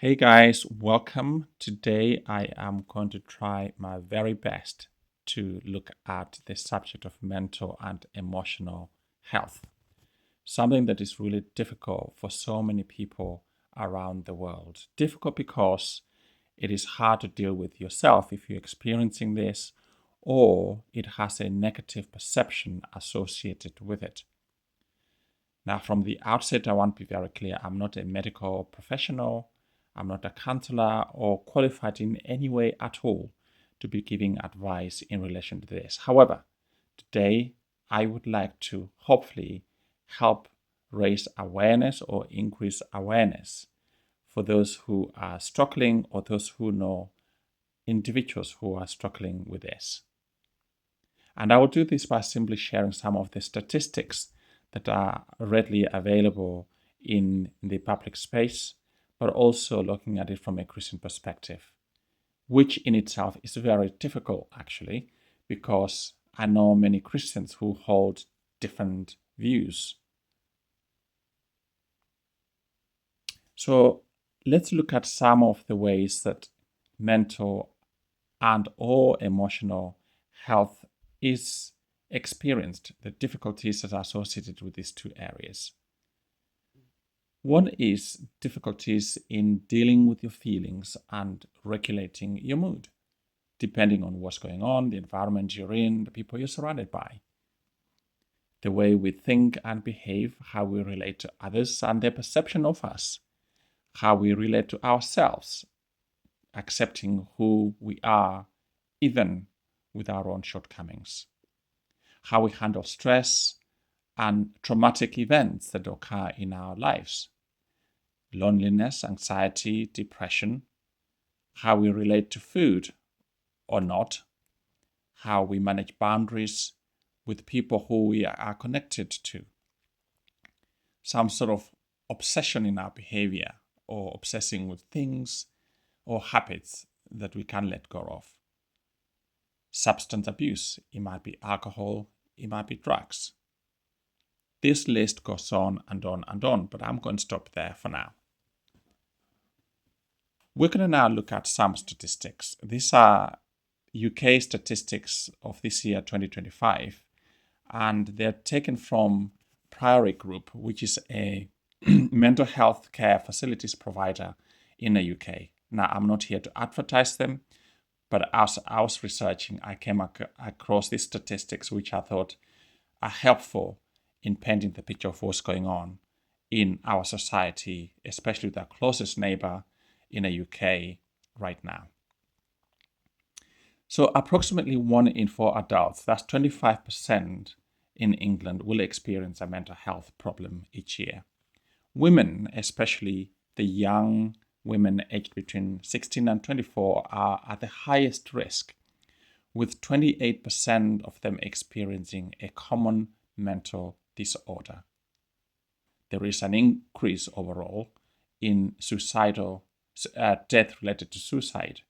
Hey guys, welcome. Today I am going to try my very best to look at the subject of mental and emotional health, something that is really difficult for so many people around the world. Difficult because it is hard to deal with yourself if you're experiencing this, or it has a negative perception associated with it. Now, from the outset, I want to be very clear I'm not a medical professional, I'm not a counselor or qualified in any way at all to be giving advice in relation to this. However, today I would like to hopefully help raise awareness or increase awareness for those who are struggling or those who know individuals who are struggling with this. And I will do this by simply sharing some of the statistics that are readily available in the public space, but also looking at it from a Christian perspective, which in itself is very difficult actually, because I know many Christians who hold different views. So let's look at some of the ways that mental and or emotional health is experienced, the difficulties that are associated with these two areas. One is difficulties in dealing with your feelings and regulating your mood, depending on what's going on, the environment you're in, the people you're surrounded by. The way we think and behave, how we relate to others and their perception of us, how we relate to ourselves, accepting who we are, even with our own shortcomings, how we handle stress and traumatic events that occur in our lives, loneliness, anxiety, depression, how we relate to food or not, how we manage boundaries with people who we are connected to, some sort of obsession in our behavior or obsessing with things or habits that we can't let go of. Substance abuse, it might be alcohol, it might be drugs. This list goes on and on and on, but I'm going to stop there for now. We're going to now look at some statistics. These are UK statistics of this year, 2025, and they're taken from Priory Group, which is a mental health care facilities provider in the UK. Now, I'm not here to advertise them, but as I was researching, I came across these statistics, which I thought are helpful in painting the picture of what's going on in our society, especially with our closest neighbor in the UK right now. So approximately 1 in 4 adults, that's 25% in England, will experience a mental health problem each year. Women, especially the young women aged between 16 and 24, are at the highest risk, with 28% of them experiencing a common mental disorder. There is an increase overall in suicidal death related to suicide.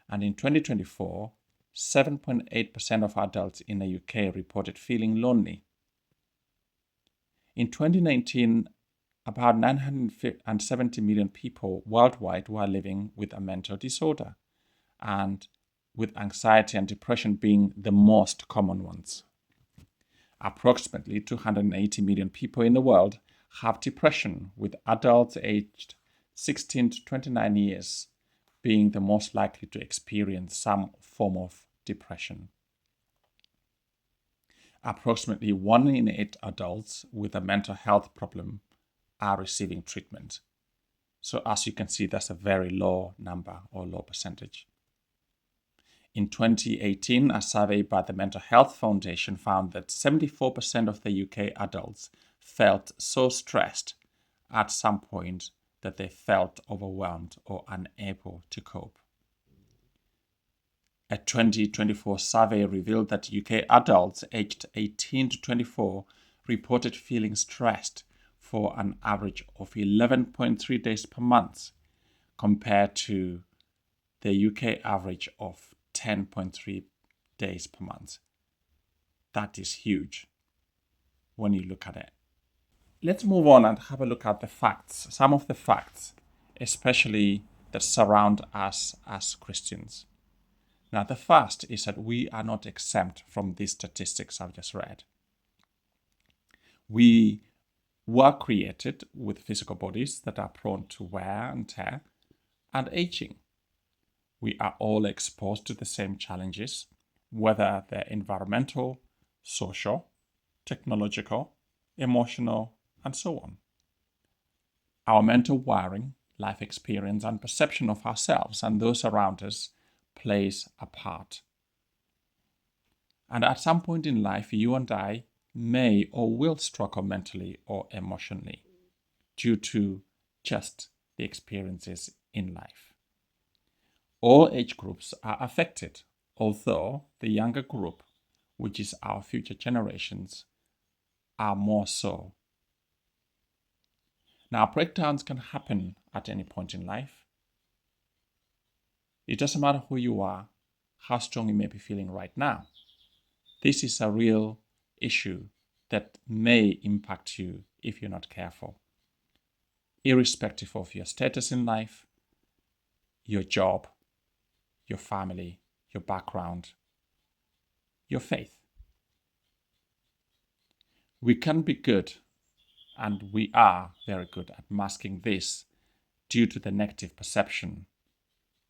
And in 2024, 7.8% of adults in the UK reported feeling lonely. In 2019, about 970 million people worldwide were living with a mental disorder, and with anxiety and depression being the most common ones. Approximately 280 million people in the world have depression, with adults aged 16 to 29 years being the most likely to experience some form of depression. Approximately 1 in 8 adults with a mental health problem are receiving treatment. So as you can see, that's a very low number or low percentage. In 2018, a survey by the Mental Health Foundation found that 74% of the UK adults felt so stressed at some point that they felt overwhelmed or unable to cope. A 2024 survey revealed that UK adults aged 18 to 24 reported feeling stressed for an average of 11.3 days per month, compared to the UK average of 10.3 days per month. That is huge when you look at it. Let's move on and have a look at the facts, some of the facts especially that surround us as Christians. Now, the first is that we are not exempt from these statistics I've just read. We were created with physical bodies that are prone to wear and tear and aging. We are all exposed to the same challenges, whether they're environmental, social, technological, emotional, and so on. Our mental wiring, life experience, and perception of ourselves and those around us plays a part. And at some point in life, you and I may or will struggle mentally or emotionally due to just the experiences in life. All age groups are affected, although the younger group, which is our future generations, are more so. Now, breakdowns can happen at any point in life. It doesn't matter who you are, how strong you may be feeling right now. This is a real issue that may impact you if you're not careful, irrespective of your status in life, your job, your family, your background, your faith. We can be good, and we are very good at masking this due to the negative perception.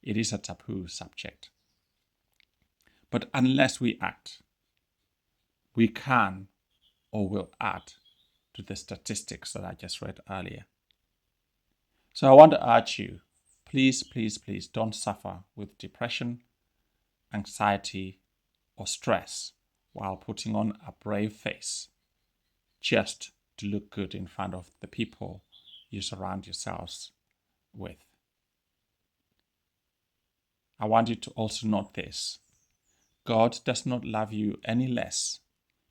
It is a taboo subject. But unless we act, we can or will add to the statistics that I just read earlier. So I want to urge you, please, please, please don't suffer with depression, anxiety, or stress while putting on a brave face just to look good in front of the people you surround yourselves with. I want you to also note this. God does not love you any less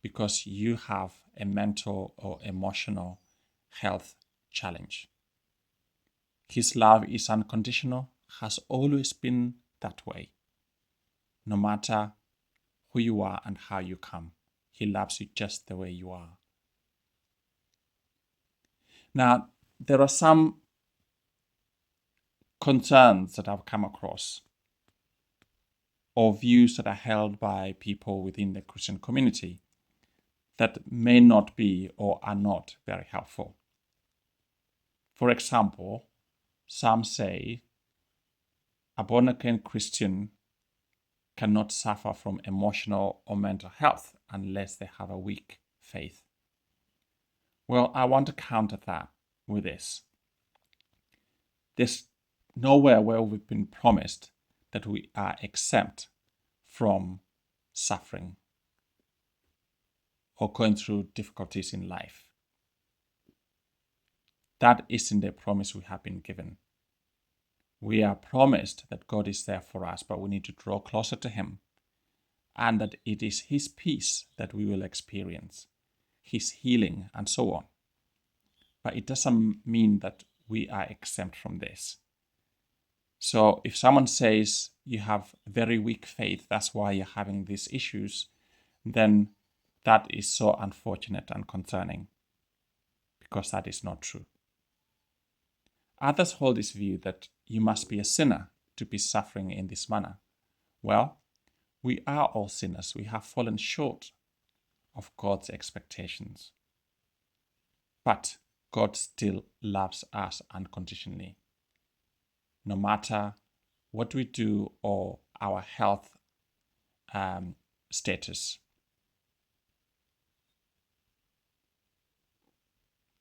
because you have a mental or emotional health challenge. His love is unconditional, has always been that way. No matter who you are and how you come, He loves you just the way you are. Now, there are some concerns that I've come across or views that are held by people within the Christian community that may not be or are not very helpful. For example, some say a born-again Christian cannot suffer from emotional or mental health unless they have a weak faith. Well, I want to counter that with this. There's nowhere where we've been promised that we are exempt from suffering or going through difficulties in life. That isn't the promise we have been given. We are promised that God is there for us, but we need to draw closer to Him, and that it is His peace that we will experience, His healing, and so on. But it doesn't mean that we are exempt from this. So if someone says you have very weak faith, that's why you're having these issues, then that is so unfortunate and concerning, because that is not true. Others hold this view that you must be a sinner to be suffering in this manner. Well, we are all sinners. We have fallen short of God's expectations. But God still loves us unconditionally, no matter what we do or our health status.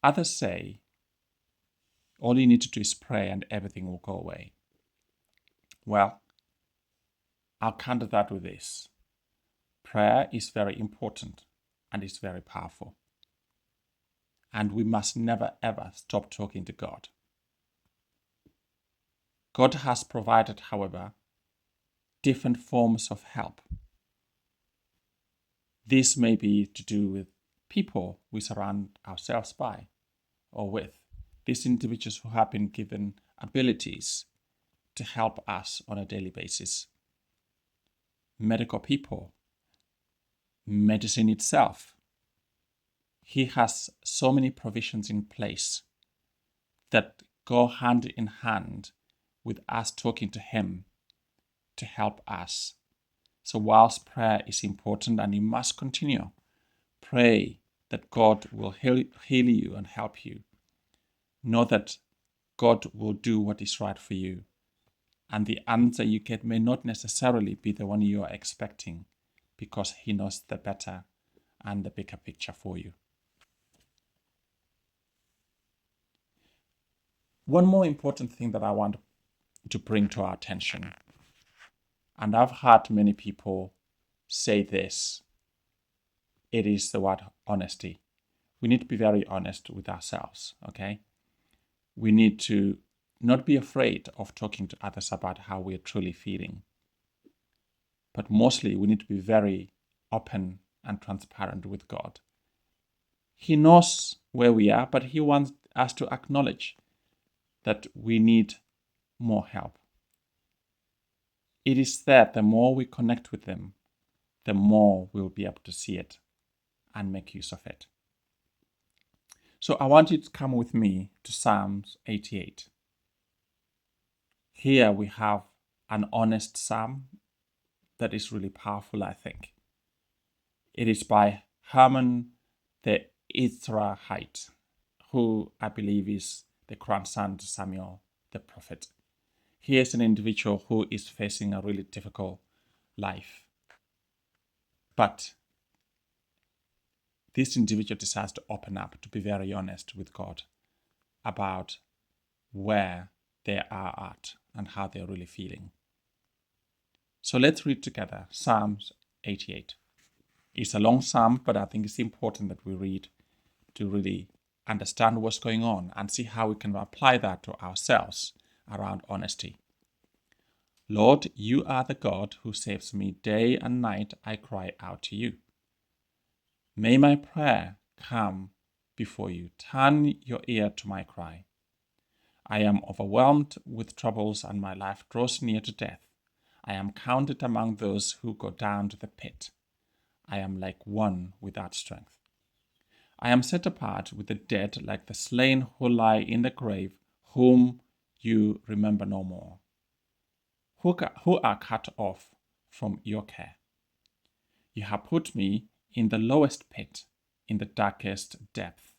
Others say all you need to do is pray and everything will go away. Well, I'll counter that with this. Prayer is very important and it's very powerful. And we must never ever stop talking to God. God has provided, however, different forms of help. This may be to do with people we surround ourselves by or with. These individuals who have been given abilities to help us on a daily basis. Medical people, medicine itself. He has so many provisions in place that go hand in hand with us talking to Him to help us. So whilst prayer is important and you must continue, pray that God will heal you and help you. Know that God will do what is right for you. And the answer you get may not necessarily be the one you are expecting, because He knows the better and the bigger picture for you. One more important thing that I want to bring to our attention, and I've heard many people say this, it is the word honesty. We need to be very honest with ourselves, okay? We need to not be afraid of talking to others about how we're truly feeling. But mostly we need to be very open and transparent with God. He knows where we are, but He wants us to acknowledge that we need more help. It is that the more we connect with Him, the more we'll be able to see it and make use of it. So I want you to come with me to Psalms 88. Here we have an honest psalm that is really powerful, I think. It is by Herman the Ezrahite, who I believe is the grandson to Samuel the prophet. He is an individual who is facing a really difficult life. But this individual decides to open up, to be very honest with God about where they are at and how they're really feeling. So let's read together Psalms 88. It's a long psalm, but I think it's important that we read to really understand what's going on and see how we can apply that to ourselves around honesty. Lord, you are the God who saves me. Day and night I cry out to you. May my prayer come before you. Turn your ear to my cry. I am overwhelmed with troubles and my life draws near to death. I am counted among those who go down to the pit. I am like one without strength. I am set apart with the dead, like the slain who lie in the grave, whom you remember no more, who are cut off from your care. You have put me in the lowest pit, in the darkest depth.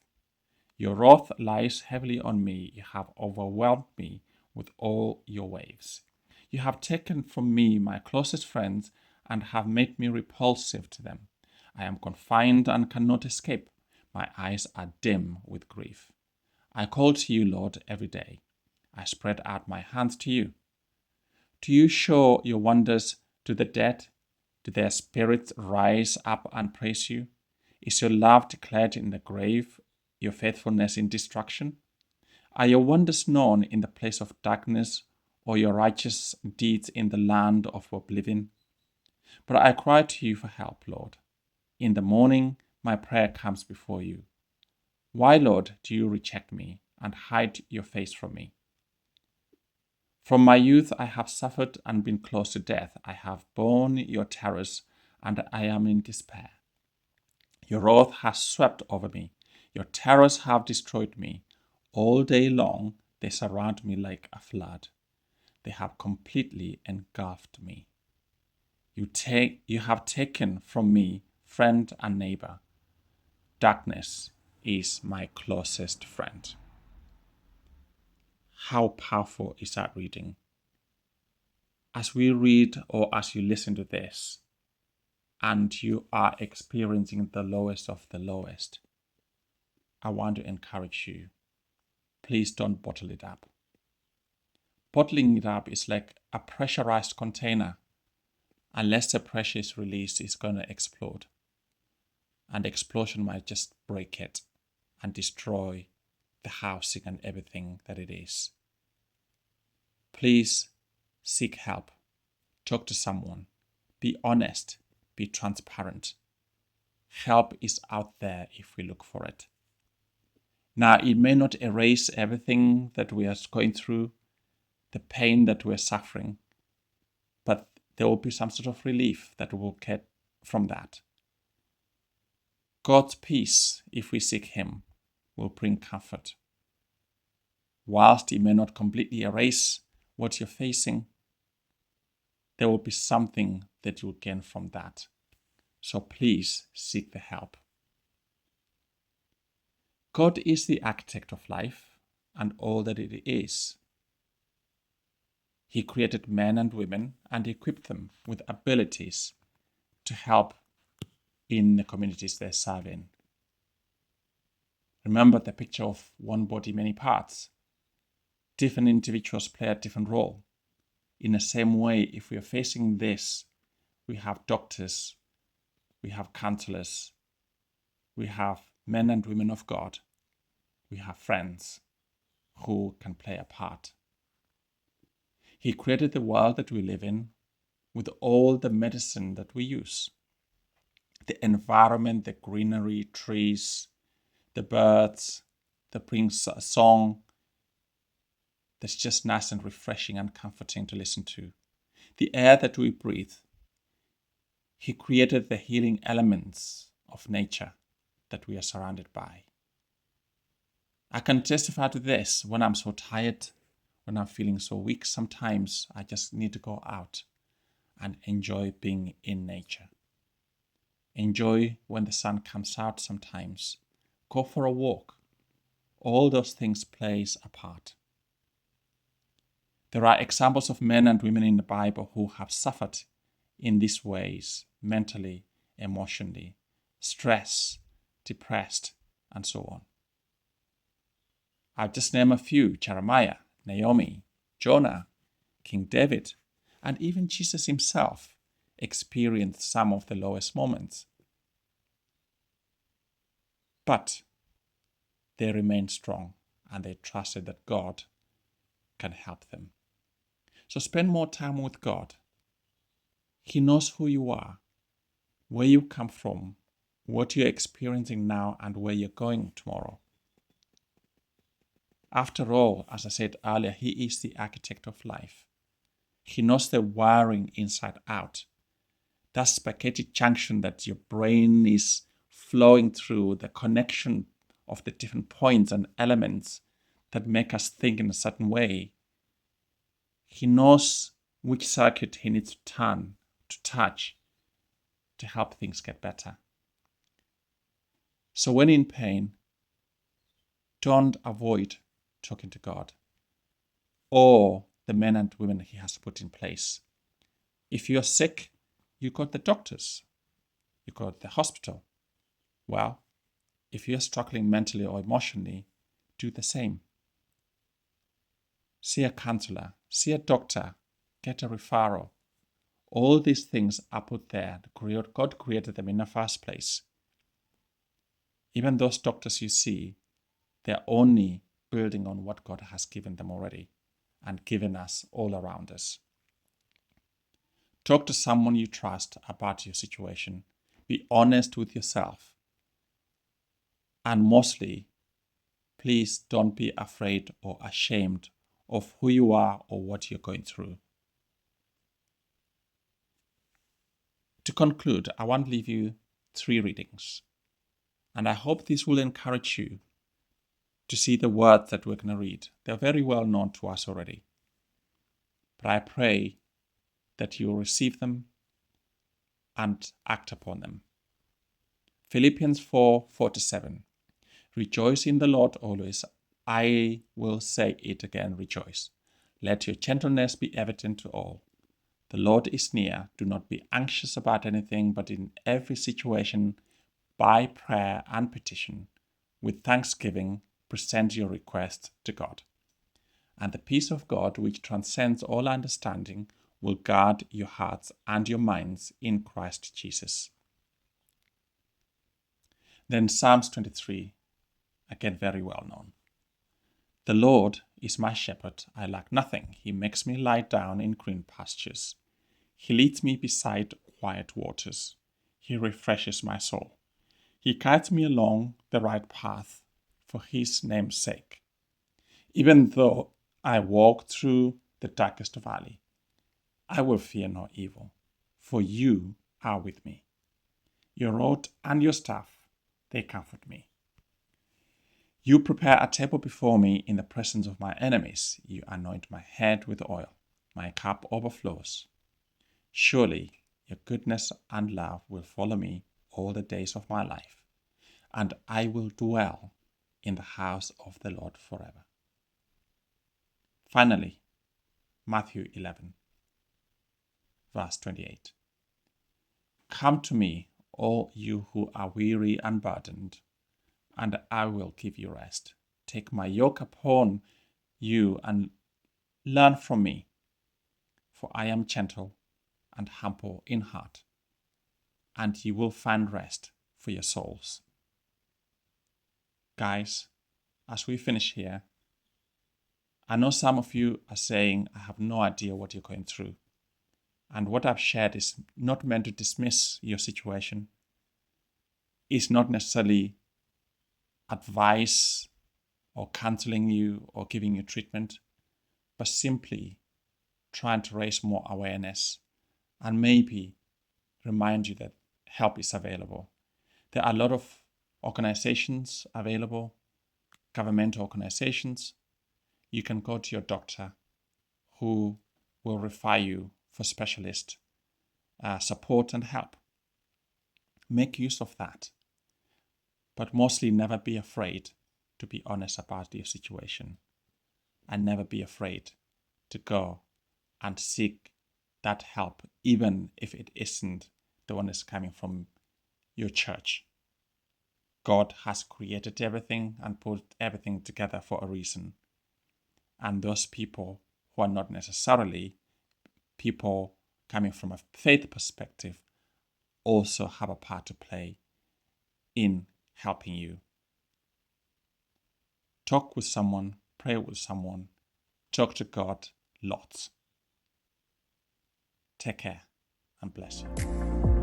Your wrath lies heavily on me. You have overwhelmed me with all your waves. You have taken from me my closest friends and have made me repulsive to them. I am confined and cannot escape. My eyes are dim with grief. I call to you, Lord, every day. I spread out my hands to you. Do you show your wonders to the dead? Do their spirits rise up and praise you? Is your love declared in the grave, your faithfulness in destruction? Are your wonders known in the place of darkness, or your righteous deeds in the land of oblivion? But I cry to you for help, Lord. In the morning, my prayer comes before you. Why, Lord, do you reject me and hide your face from me? From my youth I have suffered and been close to death. I have borne your terrors, and I am in despair. Your wrath has swept over me. Your terrors have destroyed me. All day long they surround me like a flood. They have completely engulfed me. You have taken from me friend and neighbor. Darkness is my closest friend. How powerful is that reading? As we read or as you listen to this, and you are experiencing the lowest of the lowest, I want to encourage you. Please don't bottle it up. Bottling it up is like a pressurized container. Unless the pressure is released, it's going to explode. And the explosion might just break it and destroy the housing and everything that it is. Please seek help. Talk to someone. Be honest. Be transparent. Help is out there if we look for it. Now, it may not erase everything that we are going through, the pain that we're suffering, but there will be some sort of relief that we'll get from that. God's peace, if we seek Him, will bring comfort. whilst it may not completely erase what you're facing, there will be something that you'll gain from that. So please seek the help. God is the architect of life and all that it is. He created men and women and equipped them with abilities to help in the communities they serve in. Remember the picture of one body, many parts. Different individuals play a different role. In the same way, if we are facing this, we have doctors, we have counselors, we have men and women of God, we have friends who can play a part. He created the world that we live in with all the medicine that we use. The environment, the greenery, trees, the birds, that brings a song that's just nice and refreshing and comforting to listen to. The air that we breathe. He created the healing elements of nature that we are surrounded by. I can testify to this when I'm so tired, when I'm feeling so weak. Sometimes I just need to go out and enjoy being in nature. Enjoy when the sun comes out sometimes. Go for a walk. All those things plays a part. There are examples of men and women in the Bible who have suffered in these ways, mentally, emotionally, stressed, depressed, and so on. I'll just name a few: Jeremiah, Naomi, Jonah, King David, and even Jesus himself experienced some of the lowest moments. But they remained strong and they trusted that God can help them. So spend more time with God. He knows who you are, where you come from, what you're experiencing now, and where you're going tomorrow. After all, as I said earlier, He is the architect of life. He knows the wiring inside out. That spaghetti junction that your brain is flowing through, the connection of the different points and elements that make us think in a certain way. He knows which circuit He needs to turn, to touch, to help things get better. So when in pain, don't avoid talking to God or the men and women He has put in place. If you're sick, you got the doctors, you got the hospital. Well, if you're struggling mentally or emotionally, do the same. See a counselor, see a doctor, get a referral. All these things are put there. God created them in the first place. Even those doctors you see, they're only building on what God has given them already and given us all around us. Talk to someone you trust about your situation. Be honest with yourself. And mostly, please don't be afraid or ashamed of who you are or what you're going through. To conclude, I want to leave you 3 readings. And I hope this will encourage you to see the words that we're going to read. They're very well known to us already. But I pray that you will receive them and act upon them. Philippians 4:47. Rejoice in the Lord always. I will say it again, rejoice. Let your gentleness be evident to all. The Lord is near. Do not be anxious about anything, but in every situation, by prayer and petition, with thanksgiving, present your request to God. And the peace of God, which transcends all understanding, will guard your hearts and your minds in Christ Jesus. Then Psalms 23, again very well known. The Lord is my shepherd, I lack nothing. He makes me lie down in green pastures. He leads me beside quiet waters. He refreshes my soul. He guides me along the right path for His name's sake. Even though I walk through the darkest valley, I will fear no evil, for you are with me. Your rod and your staff, they comfort me. You prepare a table before me in the presence of my enemies. You anoint my head with oil. My cup overflows. Surely your goodness and love will follow me all the days of my life, and I will dwell in the house of the Lord forever. Finally, Matthew 11, verse 28. Come to me, all you who are weary and burdened, and I will give you rest. Take my yoke upon you and learn from me, for I am gentle and humble in heart, and you will find rest for your souls. Guys, as we finish here, I know some of you are saying, I have no idea what you're going through. And what I've shared is not meant to dismiss your situation. It's not necessarily advice or counseling you or giving you treatment, but simply trying to raise more awareness and maybe remind you that help is available. There are a lot of organizations available, governmental organizations. You can go to your doctor who will refer you for specialist support and help. Make use of that. But mostly never be afraid to be honest about your situation, and never be afraid to go and seek that help, even if it isn't the one that's coming from your church. God has created everything and put everything together for a reason. And those people who are not necessarily people coming from a faith perspective also have a part to play in helping you. Talk with someone, pray with someone, talk to God lots. Take care and bless you.